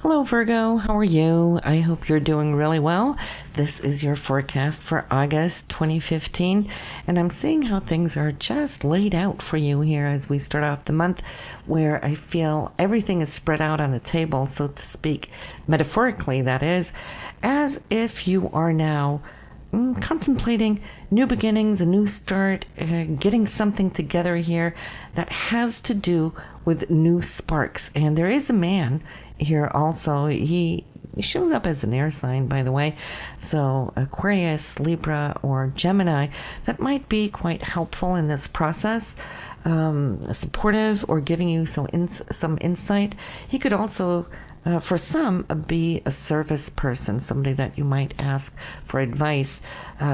Hello, Virgo. How are you? I hope you're doing really well. This is your forecast for August 2015, and I'm seeing how things are just laid out for you here as we start off the month, where I feel everything is spread out on the table, so to speak, metaphorically, that is, as if you are now contemplating new beginnings, a new start, getting something together here that has to do with new sparks. And there is a man here also. He shows up as an air sign, by the way. So Aquarius, Libra, or Gemini, that might be quite helpful in this process. Supportive or giving you some insight. He could also for some, be a service person, somebody that you might ask for advice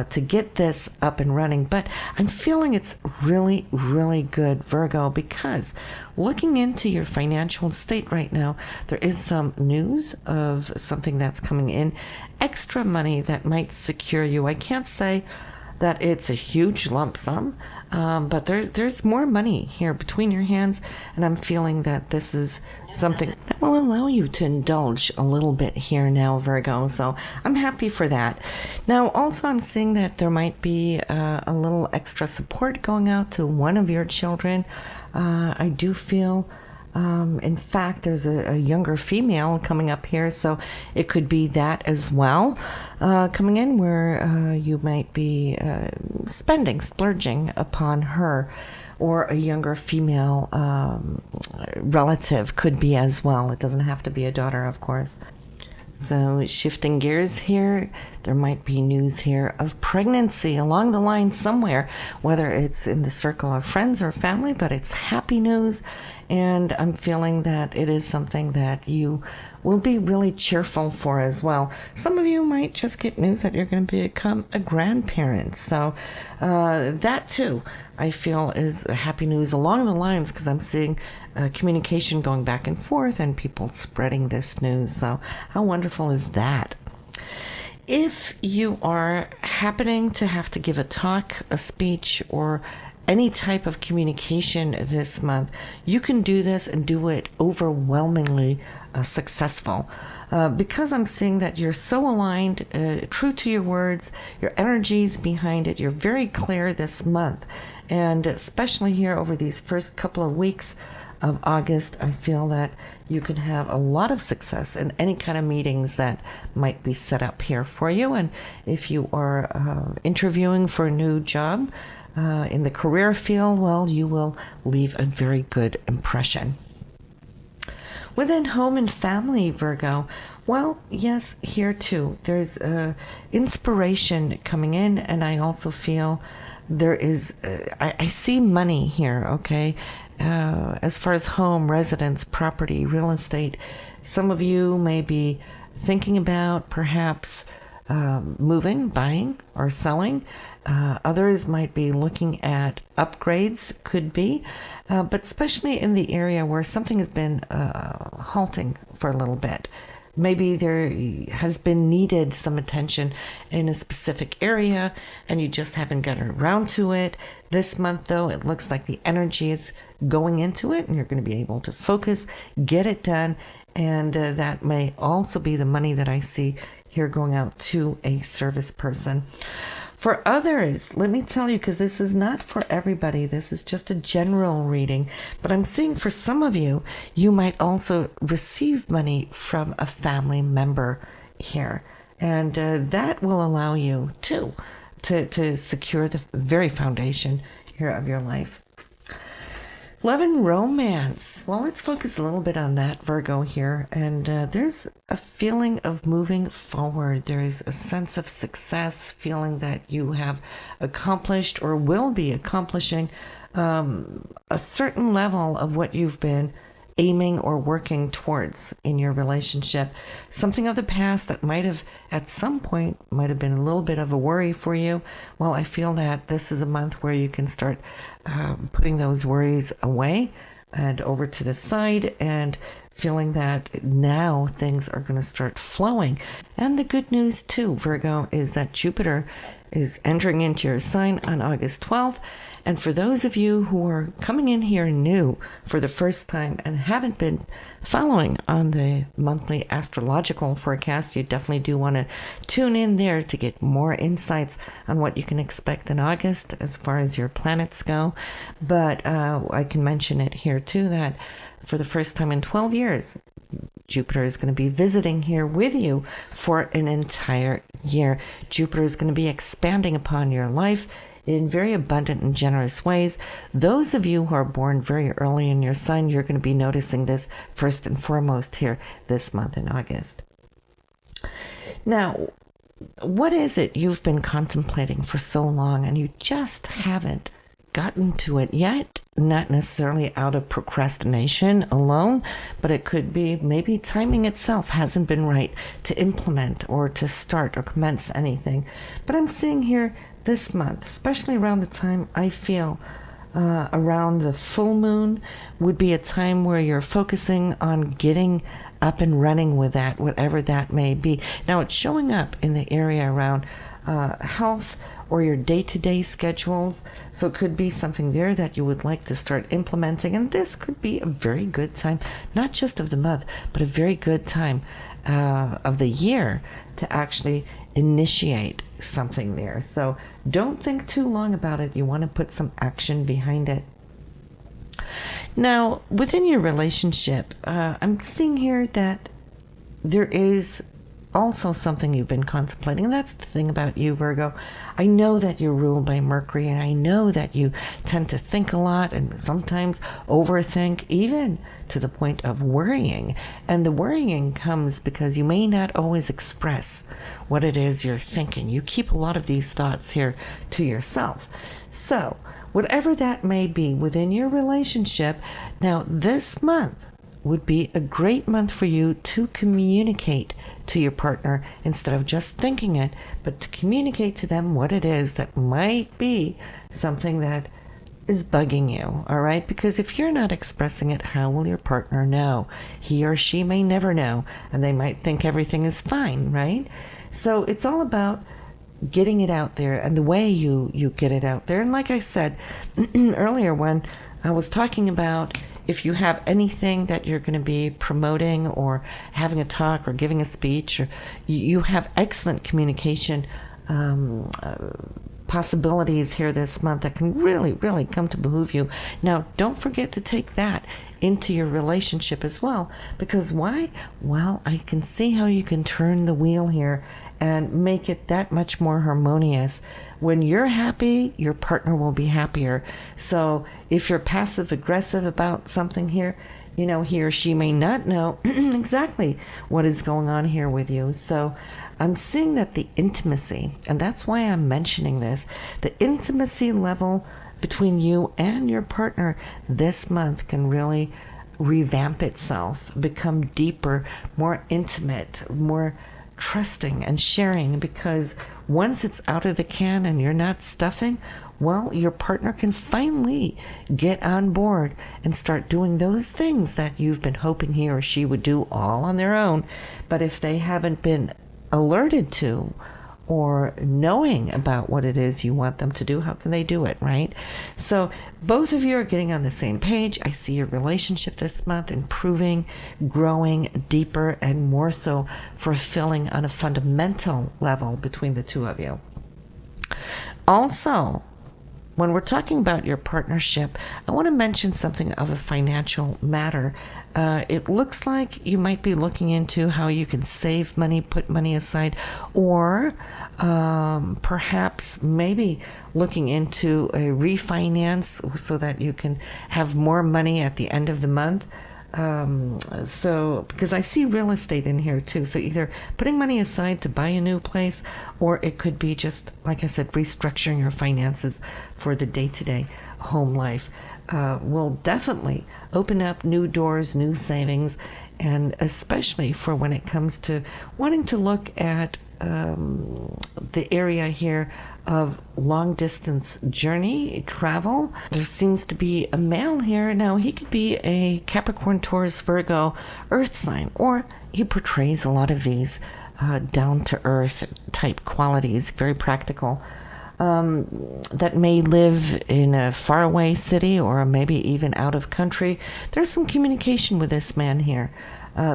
to get this up and running. But I'm feeling it's really, really good, Virgo, because looking into your financial state right now, there is some news of something that's coming in, extra money that might secure you. I can't say that it's a huge lump sum, but there's more money here between your hands, and I'm feeling that this is something that will allow you to indulge a little bit here now, Virgo, so I'm happy for that. Now, also, I'm seeing that there might be a little extra support going out to one of your children. I do feel in fact, there's a younger female coming up here, so it could be that as well coming in, where you might be splurging upon her, or a younger female relative could be as well. It doesn't have to be a daughter, of course. So shifting gears here, there might be news here of pregnancy along the line somewhere, whether it's in the circle of friends or family, but it's happy news. And I'm feeling that it is something that you will be really cheerful for as well. Some of you might just get news that you're going to become a grandparent. So that too, I feel, is happy news along the lines, because I'm seeing communication going back and forth and people spreading this news. So how wonderful is that? If you are happening to have to give a talk, a speech, or any type of communication this month, you can do this and do it overwhelmingly successful. Because I'm seeing that you're so aligned, true to your words, your energies behind it, you're very clear this month. And especially here over these first couple of weeks of August, I feel that you can have a lot of success in any kind of meetings that might be set up here for you. And if you are interviewing for a new job in the career field, well, you will leave a very good impression. Within home and family, Virgo, well, yes, here too, there's inspiration coming in, and I also feel there is, I see money here, okay? As far as home, residence, property, real estate, some of you may be thinking about perhaps moving, buying, or selling. Others might be looking at upgrades, could be, but especially in the area where something has been halting for a little bit. Maybe there has been needed some attention in a specific area and you just haven't gotten around to it. This month, though, it looks like the energy is going into it and you're going to be able to focus, get it done, and that may also be the money that I see here going out to a service person. For others, let me tell you, because this is not for everybody, this is just a general reading, but I'm seeing for some of you, you might also receive money from a family member here. And that will allow you too to secure the very foundation here of your life. Love and romance. Well, let's focus a little bit on that, Virgo, here. And there's a feeling of moving forward. There's a sense of success, feeling that you have accomplished or will be accomplishing a certain level of what you've been aiming or working towards in your relationship. Something of the past that might have, at some point, might have been a little bit of a worry for you. Well, I feel that this is a month where you can start putting those worries away and over to the side and feeling that now things are going to start flowing. And the good news too, Virgo, is that Jupiter is entering into your sign on August 12th. And for those of you who are coming in here new for the first time and haven't been following on the monthly astrological forecast, you definitely do want to tune in there to get more insights on what you can expect in August as far as your planets go. But I can mention it here too, that for the first time in 12 years, Jupiter is going to be visiting here with you for an entire year. Jupiter is going to be expanding upon your life in very abundant and generous ways. Those of you who are born very early in your sign, you're going to be noticing this first and foremost here this month in August. Now, what is it you've been contemplating for so long and you just haven't gotten to it yet? Not necessarily out of procrastination alone, but it could be maybe timing itself hasn't been right to implement or to start or commence anything. But I'm seeing here this month, especially around the time I feel around the full moon, would be a time where you're focusing on getting up and running with that, whatever that may be. Now, it's showing up in the area around health or your day-to-day schedules. So it could be something there that you would like to start implementing. And this could be a very good time, not just of the month, but a very good time of the year to actually initiate something there. So don't think too long about it. You want to put some action behind it. Now, within your relationship, I'm seeing here that there is also something you've been contemplating. And that's the thing about you, Virgo. I know that you're ruled by Mercury, and I know that you tend to think a lot and sometimes overthink, even to the point of worrying. And the worrying comes because you may not always express what it is you're thinking. You keep a lot of these thoughts here to yourself. So, whatever that may be within your relationship, now this month would be a great month for you to communicate to your partner instead of just thinking it, but to communicate to them what it is that might be something that is bugging you, all right? Because if you're not expressing it, how will your partner know? He or she may never know, and they might think everything is fine, right? So it's all about getting it out there and the way you get it out there. And like I said earlier when I was talking about if you have anything that you're going to be promoting or having a talk or giving a speech, or you have excellent communication possibilities here this month that can really, really come to behoove you. Now, don't forget to take that into your relationship as well. Because why? Well, I can see how you can turn the wheel here and make it that much more harmonious. When you're happy, your partner will be happier. So if you're passive aggressive about something here, you know, he or she may not know exactly what is going on here with you. So I'm seeing that the intimacy, and that's why I'm mentioning this, the intimacy level between you and your partner this month can really revamp itself, become deeper, more intimate, more trusting and sharing, because once it's out of the can and you're not stuffing, well, your partner can finally get on board and start doing those things that you've been hoping he or she would do all on their own. But if they haven't been alerted to or knowing about what it is you want them to do, how can they do it, right? So both of you are getting on the same page. I see your relationship this month improving, growing deeper, and more so fulfilling on a fundamental level between the two of you. Also, when we're talking about your partnership, I want to mention something of a financial matter. It looks like you might be looking into how you can save money, put money aside, or perhaps maybe looking into a refinance so that you can have more money at the end of the month. So because I see real estate in here too, so either putting money aside to buy a new place, or it could be just, like I said, restructuring your finances for the day-to-day home life. Will definitely open up new doors, new savings, and especially for when it comes to wanting to look at the area here of long distance journey, travel. There seems to be a male here. Now, he could be a Capricorn, Taurus, Virgo, earth sign, or he portrays a lot of these down to earth type qualities, very practical. That may live in a faraway city or maybe even out of country. There's some communication with this man here.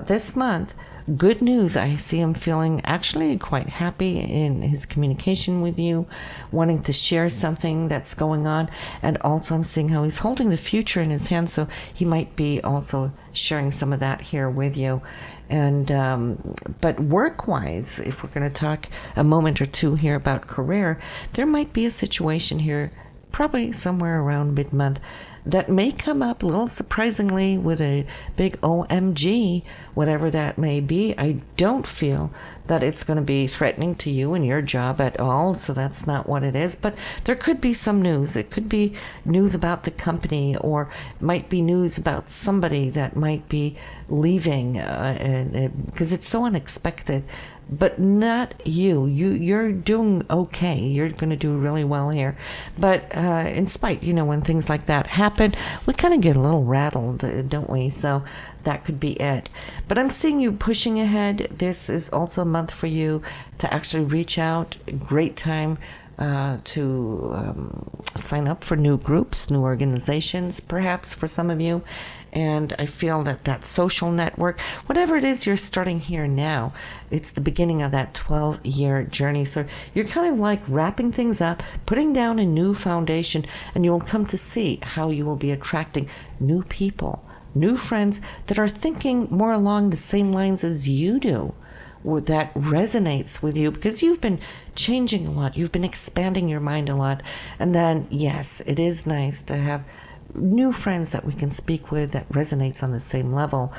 This month, good news. I see him feeling actually quite happy in his communication with you, wanting to share something that's going on. And also I'm seeing how he's holding the future in his hand, so he might be also sharing some of that here with you. And but work-wise, if we're going to talk a moment or two here about career, there might be a situation here, probably somewhere around mid-month, that may come up a little surprisingly with a big OMG, whatever that may be. I don't feel that it's going to be threatening to you and your job at all, so that's not what it is. But there could be some news. It could be news about the company, or might be news about somebody that might be leaving, because it's so unexpected. But not you. You're doing okay. You're going to do really well here. But in spite, when things like that happen, we kind of get a little rattled, don't we? So that could be it. But I'm seeing you pushing ahead. This is also a month for you to actually reach out. Great time to sign up for new groups, new organizations, perhaps for some of you. And I feel that social network, whatever it is you're starting here now, it's the beginning of that 12-year journey. So you're kind of like wrapping things up, putting down a new foundation, and you'll come to see how you will be attracting new people, new friends that are thinking more along the same lines as you do, or that resonates with you, because you've been changing a lot. You've been expanding your mind a lot. And then, yes, it is nice to have new friends that we can speak with that resonates on the same level.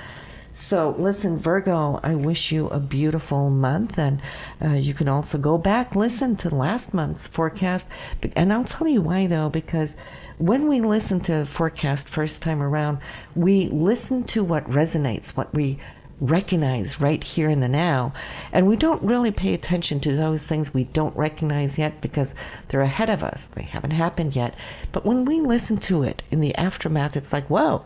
So listen, Virgo, I wish you a beautiful month, and you can also go back, listen to last month's forecast. And I'll tell you why, though, because when we listen to the forecast first time around, we listen to what resonates, what we recognize right here in the now, and we don't really pay attention to those things we don't recognize yet because they're ahead of us. They haven't happened yet. But when we listen to it in the aftermath, it's like, whoa,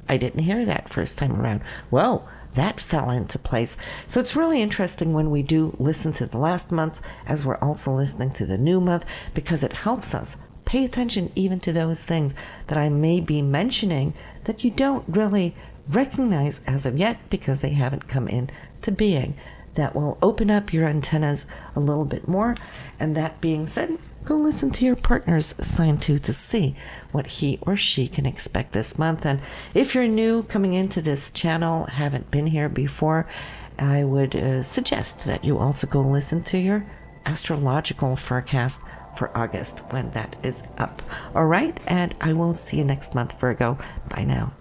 I didn't hear that first time around. Whoa, that fell into place. So it's really interesting when we do listen to the last months as we're also listening to the new month, because it helps us pay attention even to those things that I may be mentioning that you don't really recognize as of yet because they haven't come into being. That will open up your antennas a little bit more. And that being said, go listen to your partner's sign to see what he or she can expect this month. And if you're new coming into this channel, haven't been here before, I would suggest that you also go listen to your astrological forecast for August when that is up. All right, and I will see you next month, Virgo. Bye now.